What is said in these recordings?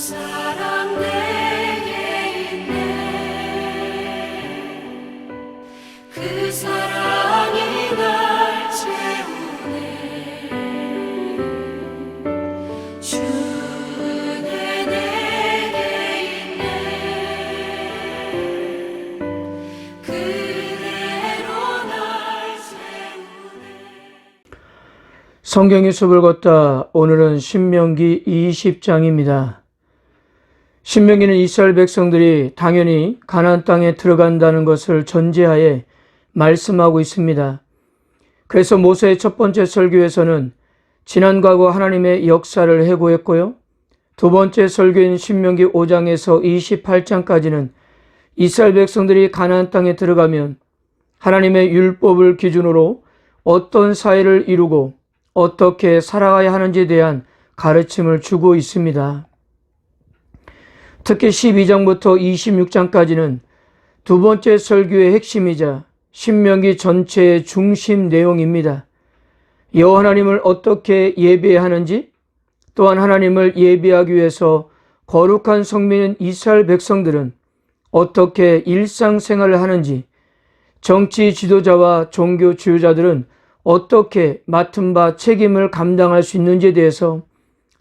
사랑 내게 있네. 그 사랑이 날 채우네. 주는 내게 있네. 그대로 날 채우네. 성경의 숲을 걷다. 오늘은 신명기 20장입니다. 신명기는 이스라엘 백성들이 당연히 가나안 땅에 들어간다는 것을 전제하에 말씀하고 있습니다. 그래서 모세의 첫 번째 설교에서는 지난 과거 하나님의 역사를 해고했고요. 두 번째 설교인 신명기 5장에서 28장까지는 이스라엘 백성들이 가나안 땅에 들어가면 하나님의 율법을 기준으로 어떤 사회를 이루고 어떻게 살아가야 하는지에 대한 가르침을 주고 있습니다. 특히 12장부터 26장까지는 두 번째 설교의 핵심이자 신명기 전체의 중심 내용입니다. 여호와 하나님을 어떻게 예배해야 하는지, 또한 하나님을 예배하기 위해서 거룩한 성민인 이스라엘 백성들은 어떻게 일상생활을 하는지, 정치 지도자와 종교 지도자들은 어떻게 맡은 바 책임을 감당할 수 있는지에 대해서,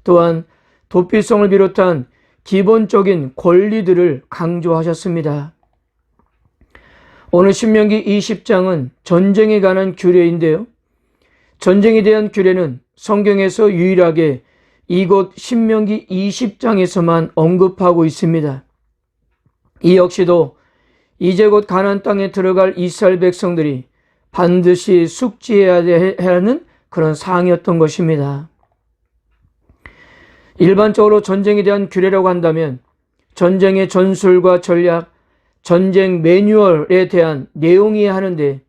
또한 도피성을 비롯한 기본적인 권리들을 강조하셨습니다. 오늘 신명기 20장은 전쟁에 관한 규례인데요. 전쟁에 대한 규례는 성경에서 유일하게 이곳 신명기 20장에서만 언급하고 있습니다. 이 역시도 이제 곧 가나안 땅에 들어갈 이스라엘 백성들이 반드시 숙지해야 하는 그런 사항이었던 것입니다. 일반적으로 전쟁에 대한 규례라고 한다면 전쟁의 전술과 전략, 전쟁 매뉴얼에 대한 내용이어야 하는데,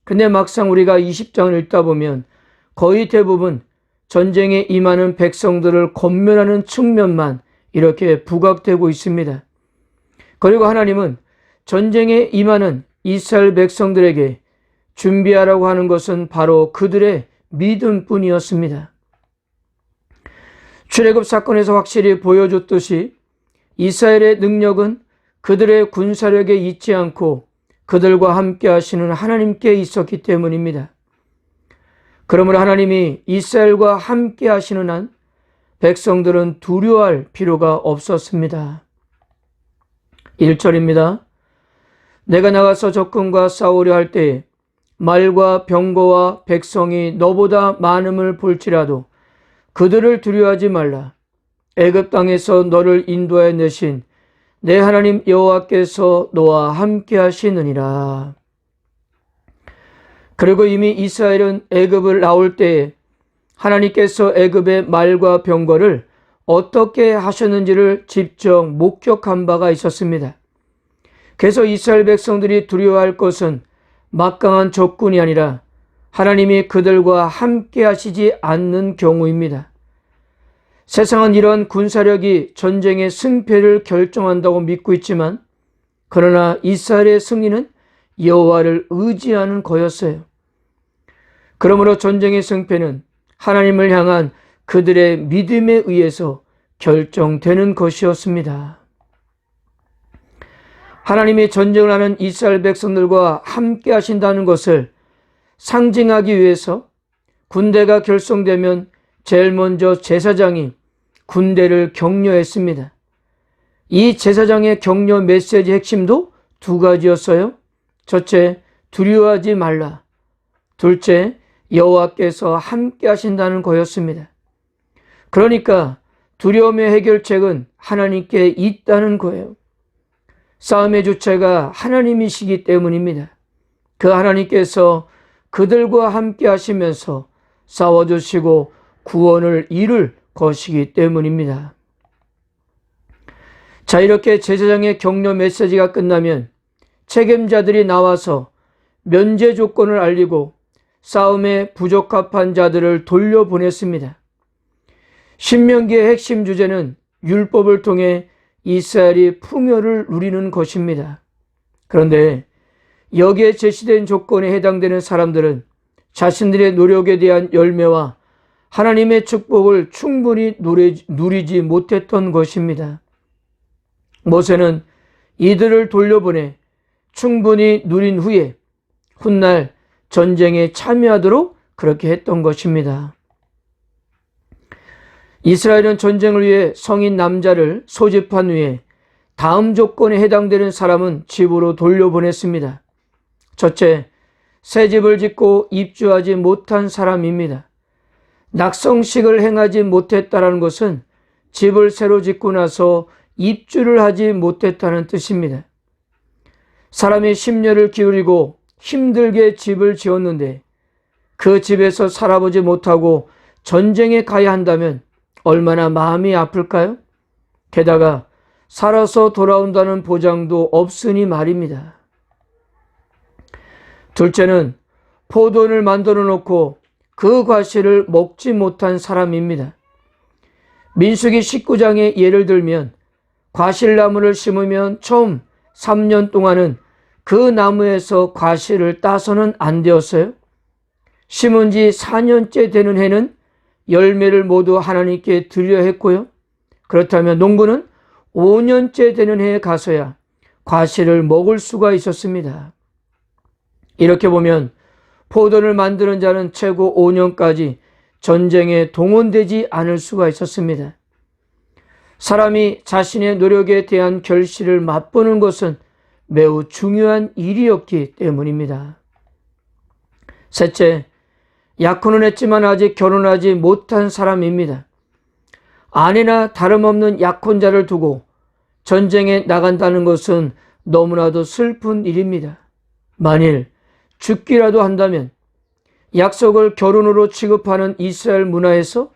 근데 막상 우리가 20장을 읽다 보면 거의 대부분 전쟁에 임하는 백성들을 권면하는 측면만 이렇게 부각되고 있습니다. 그리고 하나님은 전쟁에 임하는 이스라엘 백성들에게 준비하라고 하는 것은 바로 그들의 믿음뿐이었습니다. 출애굽 사건에서 확실히 보여줬듯이 이스라엘의 능력은 그들의 군사력에 있지 않고 그들과 함께 하시는 하나님께 있었기 때문입니다. 그러므로 하나님이 이스라엘과 함께 하시는 한 백성들은 두려워할 필요가 없었습니다. 1절입니다. 내가 나가서 적군과 싸우려 할 때에 말과 병거와 백성이 너보다 많음을 볼지라도 그들을 두려워하지 말라. 애굽 땅에서 너를 인도하여 내신 내 하나님 여호와께서 너와 함께 하시느니라. 그리고 이미 이스라엘은 애굽을 나올 때에 하나님께서 애굽의 말과 병거를 어떻게 하셨는지를 직접 목격한 바가 있었습니다. 그래서 이스라엘 백성들이 두려워할 것은 막강한 적군이 아니라 하나님이 그들과 함께 하시지 않는 경우입니다. 세상은 이런 군사력이 전쟁의 승패를 결정한다고 믿고 있지만, 그러나 이스라엘의 승리는 여호와를 의지하는 거였어요. 그러므로 전쟁의 승패는 하나님을 향한 그들의 믿음에 의해서 결정되는 것이었습니다. 하나님이 전쟁을 하는 이스라엘 백성들과 함께 하신다는 것을 상징하기 위해서 군대가 결성되면 제일 먼저 제사장이 군대를 격려했습니다. 이 제사장의 격려 메시지 핵심도 두 가지였어요. 첫째, 두려워하지 말라. 둘째, 여호와께서 함께 하신다는 거였습니다. 그러니까 두려움의 해결책은 하나님께 있다는 거예요. 싸움의 주체가 하나님이시기 때문입니다. 그 하나님께서 그들과 함께 하시면서 싸워주시고 구원을 이룰 것이기 때문입니다. 자, 이렇게 제사장의 격려 메시지가 끝나면 책임자들이 나와서 면제 조건을 알리고 싸움에 부적합한 자들을 돌려보냈습니다. 신명기의 핵심 주제는 율법을 통해 이스라엘이 풍요를 누리는 것입니다. 그런데 여기에 제시된 조건에 해당되는 사람들은 자신들의 노력에 대한 열매와 하나님의 축복을 충분히 누리지 못했던 것입니다. 모세는 이들을 돌려보내 충분히 누린 후에 훗날 전쟁에 참여하도록 그렇게 했던 것입니다. 이스라엘은 전쟁을 위해 성인 남자를 소집한 후에 다음 조건에 해당되는 사람은 집으로 돌려보냈습니다. 첫째, 새 집을 짓고 입주하지 못한 사람입니다. 낙성식을 행하지 못했다는 것은 집을 새로 짓고 나서 입주를 하지 못했다는 뜻입니다. 사람이 심려를 기울이고 힘들게 집을 지었는데 그 집에서 살아보지 못하고 전쟁에 가야 한다면 얼마나 마음이 아플까요? 게다가 살아서 돌아온다는 보장도 없으니 말입니다. 둘째는 포도원을 만들어 놓고 그 과실을 먹지 못한 사람입니다. 민수기 19장의 예를 들면 과실나무를 심으면 처음 3년 동안은 그 나무에서 과실을 따서는 안 되었어요. 심은 지 4년째 되는 해는 열매를 모두 하나님께 드려야 했고요. 그렇다면 농부는 5년째 되는 해에 가서야 과실을 먹을 수가 있었습니다. 이렇게 보면 포도를 만드는 자는 최고 5년까지 전쟁에 동원되지 않을 수가 있었습니다. 사람이 자신의 노력에 대한 결실을 맛보는 것은 매우 중요한 일이었기 때문입니다. 셋째, 약혼은 했지만 아직 결혼하지 못한 사람입니다. 아내나 다름없는 약혼자를 두고 전쟁에 나간다는 것은 너무나도 슬픈 일입니다. 만일 죽기라도 한다면 약속을 결혼으로 취급하는 이스라엘 문화에서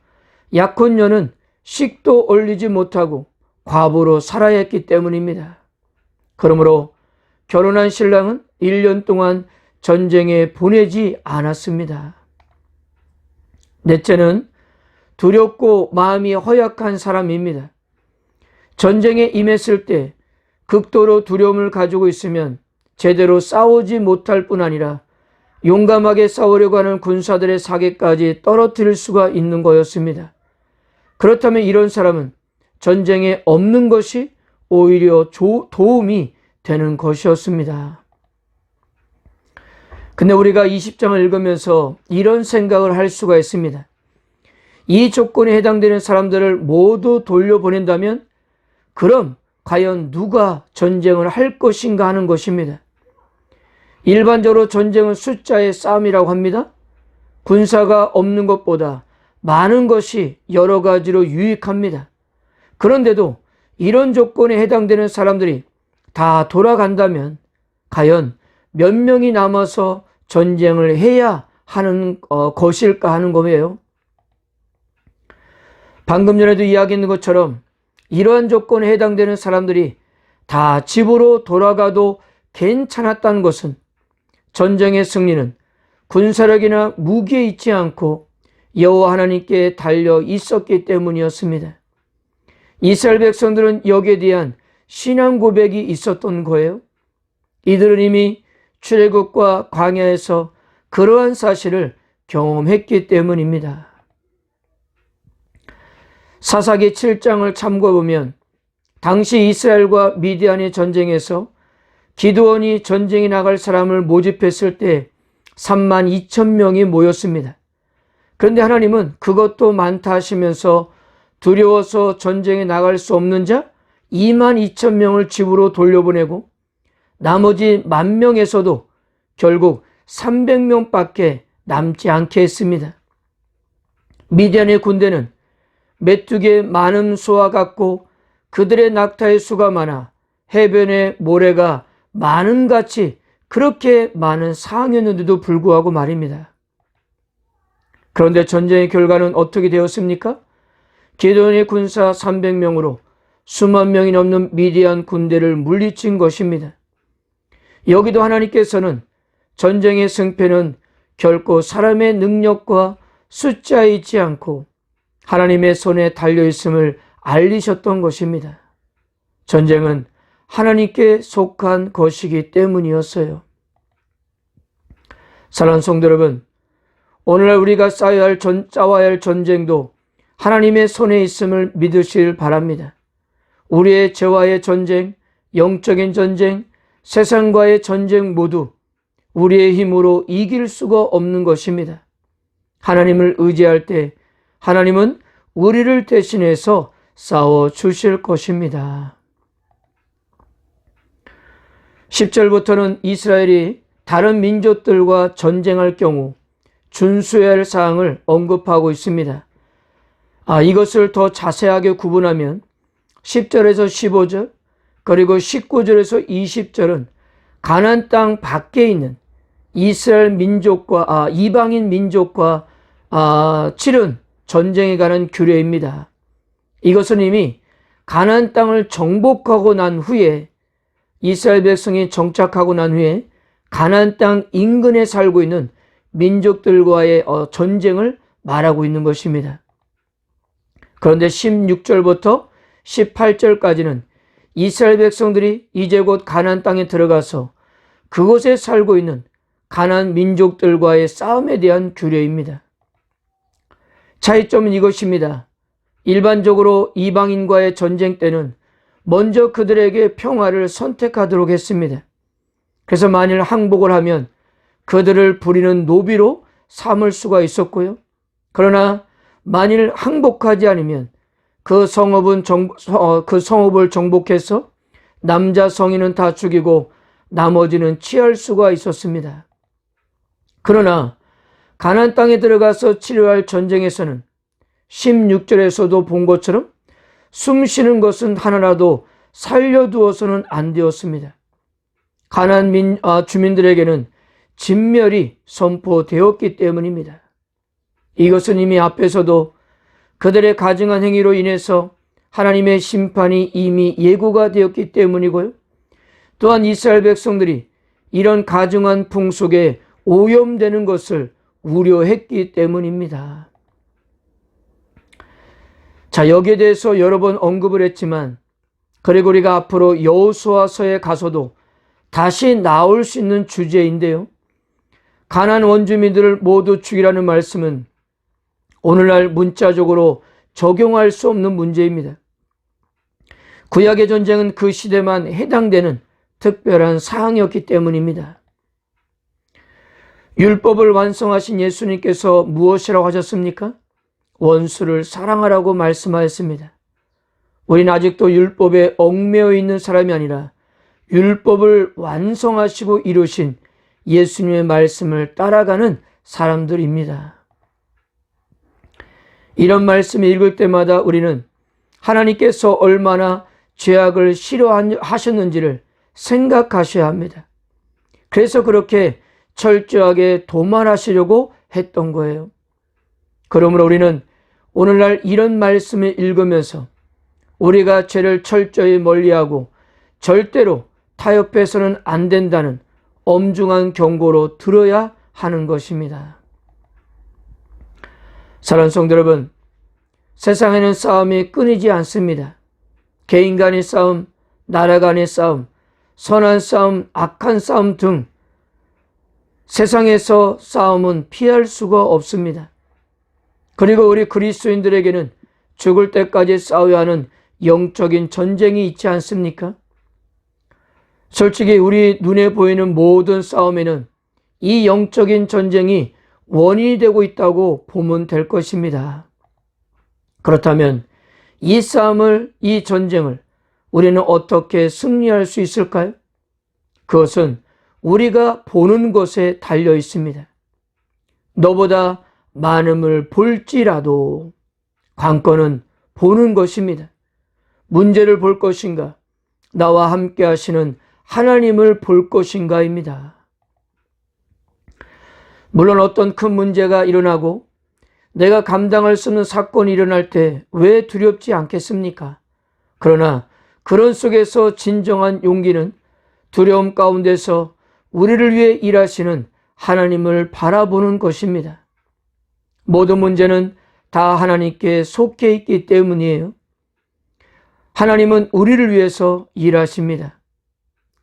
약혼녀는 식도 올리지 못하고 과부로 살아야 했기 때문입니다. 그러므로 결혼한 신랑은 1년 동안 전쟁에 보내지 않았습니다. 넷째는 두렵고 마음이 허약한 사람입니다. 전쟁에 임했을 때 극도로 두려움을 가지고 있으면 제대로 싸우지 못할 뿐 아니라 용감하게 싸우려고 하는 군사들의 사기까지 떨어뜨릴 수가 있는 거였습니다. 그렇다면 이런 사람은 전쟁에 없는 것이 오히려 도움이 되는 것이었습니다. 근데 우리가 20장을 읽으면서 이런 생각을 할 수가 있습니다. 이 조건에 해당되는 사람들을 모두 돌려보낸다면 그럼 과연 누가 전쟁을 할 것인가 하는 것입니다. 일반적으로 전쟁은 숫자의 싸움이라고 합니다. 군사가 없는 것보다 많은 것이 여러 가지로 유익합니다. 그런데도 이런 조건에 해당되는 사람들이 다 돌아간다면 과연 몇 명이 남아서 전쟁을 해야 하는 것일까 하는 거예요. 방금 전에도 이야기했는 것처럼 이러한 조건에 해당되는 사람들이 다 집으로 돌아가도 괜찮았다는 것은 전쟁의 승리는 군사력이나 무기에 있지 않고 여호와 하나님께 달려 있었기 때문이었습니다. 이스라엘 백성들은 여기에 대한 신앙 고백이 있었던 거예요. 이들은 이미 출애굽과 광야에서 그러한 사실을 경험했기 때문입니다. 사사기 7장을 참고해보면 당시 이스라엘과 미디안의 전쟁에서 기드온이 전쟁에 나갈 사람을 모집했을 때 32,000명이 모였습니다. 그런데 하나님은 그것도 많다 하시면서 두려워서 전쟁에 나갈 수 없는 자 22,000명을 집으로 돌려보내고 나머지 10,000명에서도 결국 300명밖에 남지 않게 했습니다. 미디안의 군대는 메뚜기의 많은 수와 같고 그들의 낙타의 수가 많아 해변의 모래가 많은같이 그렇게 많은 상이었는데도 불구하고 말입니다. 그런데 전쟁의 결과는 어떻게 되었습니까? 기드온의 군사 300명으로 수만 명이 넘는 미디안 군대를 물리친 것입니다. 여기도 하나님께서는 전쟁의 승패는 결코 사람의 능력과 숫자에 있지 않고 하나님의 손에 달려있음을 알리셨던 것입니다. 전쟁은 하나님께 속한 것이기 때문이었어요. 사랑하는 성도 여러분, 오늘날 우리가 싸워야 할 전쟁도 하나님의 손에 있음을 믿으시길 바랍니다. 우리의 죄와의 전쟁, 영적인 전쟁, 세상과의 전쟁 모두 우리의 힘으로 이길 수가 없는 것입니다. 하나님을 의지할 때 하나님은 우리를 대신해서 싸워 주실 것입니다. 10절부터는 이스라엘이 다른 민족들과 전쟁할 경우 준수해야 할 사항을 언급하고 있습니다. 이것을 더 자세하게 구분하면 10절에서 15절 그리고 19절에서 20절은 가나안 땅 밖에 있는 이스라엘 민족과 이방인 민족과 치른 전쟁에 관한 규례입니다. 이것은 이미 가나안 땅을 정복하고 난 후에 이스라엘 백성이 정착하고 난 후에 가나안 땅 인근에 살고 있는 민족들과의 전쟁을 말하고 있는 것입니다. 그런데 16절부터 18절까지는 이스라엘 백성들이 이제 곧 가나안 땅에 들어가서 그곳에 살고 있는 가나안 민족들과의 싸움에 대한 규례입니다. 차이점은 이것입니다. 일반적으로 이방인과의 전쟁 때는 먼저 그들에게 평화를 선택하도록 했습니다. 그래서 만일 항복을 하면 그들을 부리는 노비로 삼을 수가 있었고요. 그러나 만일 항복하지 않으면 그 성읍을 정복해서 남자 성인은 다 죽이고 나머지는 취할 수가 있었습니다. 그러나 가나안 땅에 들어가서 치료할 전쟁에서는 16절에서도 본 것처럼 숨 쉬는 것은 하나라도 살려두어서는 안 되었습니다. 가나안 주민들에게는 진멸이 선포되었기 때문입니다. 이것은 이미 앞에서도 그들의 가증한 행위로 인해서 하나님의 심판이 이미 예고가 되었기 때문이고요. 또한 이스라엘 백성들이 이런 가증한 풍속에 오염되는 것을 우려했기 때문입니다. 자, 여기에 대해서 여러 번 언급을 했지만 그리고 우리가 앞으로 여호수아서에 가서도 다시 나올 수 있는 주제인데요. 가나안 원주민들을 모두 죽이라는 말씀은 오늘날 문자적으로 적용할 수 없는 문제입니다. 구약의 전쟁은 그 시대만 해당되는 특별한 사항이었기 때문입니다. 율법을 완성하신 예수님께서 무엇이라고 하셨습니까? 원수를 사랑하라고 말씀하였습니다. 우리는 아직도 율법에 얽매여 있는 사람이 아니라 율법을 완성하시고 이루신 예수님의 말씀을 따라가는 사람들입니다. 이런 말씀을 읽을 때마다 우리는 하나님께서 얼마나 죄악을 싫어하셨는지를 생각하셔야 합니다. 그래서 그렇게 철저하게 도말하시려고 했던 거예요. 그러므로 우리는 오늘날 이런 말씀을 읽으면서 우리가 죄를 철저히 멀리하고 절대로 타협해서는 안 된다는 엄중한 경고로 들어야 하는 것입니다. 사랑하는 성도 여러분, 세상에는 싸움이 끊이지 않습니다. 개인 간의 싸움, 나라 간의 싸움, 선한 싸움, 악한 싸움 등 세상에서 싸움은 피할 수가 없습니다. 그리고 우리 그리스도인들에게는 죽을 때까지 싸워야 하는 영적인 전쟁이 있지 않습니까? 솔직히 우리 눈에 보이는 모든 싸움에는 이 영적인 전쟁이 원인이 되고 있다고 보면 될 것입니다. 그렇다면 이 싸움을, 이 전쟁을 우리는 어떻게 승리할 수 있을까요? 그것은 우리가 보는 것에 달려 있습니다. 너보다 많음을 볼지라도 관건은 보는 것입니다. 문제를 볼 것인가? 나와 함께 하시는 하나님을 볼 것인가입니다. 물론 어떤 큰 문제가 일어나고 내가 감당할 수 없는 사건이 일어날 때 왜 두렵지 않겠습니까? 그러나 그런 속에서 진정한 용기는 두려움 가운데서 우리를 위해 일하시는 하나님을 바라보는 것입니다. 모든 문제는 다 하나님께 속해 있기 때문이에요. 하나님은 우리를 위해서 일하십니다.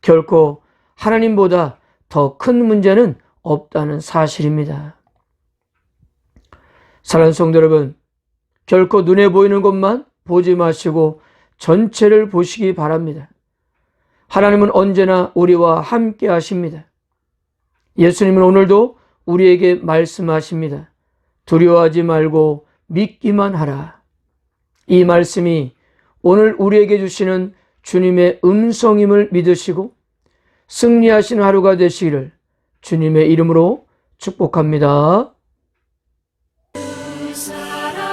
결코 하나님보다 더 큰 문제는 없다는 사실입니다. 사랑하는 성도 여러분, 결코 눈에 보이는 것만 보지 마시고 전체를 보시기 바랍니다. 하나님은 언제나 우리와 함께 하십니다. 예수님은 오늘도 우리에게 말씀하십니다. 두려워하지 말고 믿기만 하라. 이 말씀이 오늘 우리에게 주시는 주님의 음성임을 믿으시고 승리하시는 하루가 되시기를 주님의 이름으로 축복합니다. 그 사랑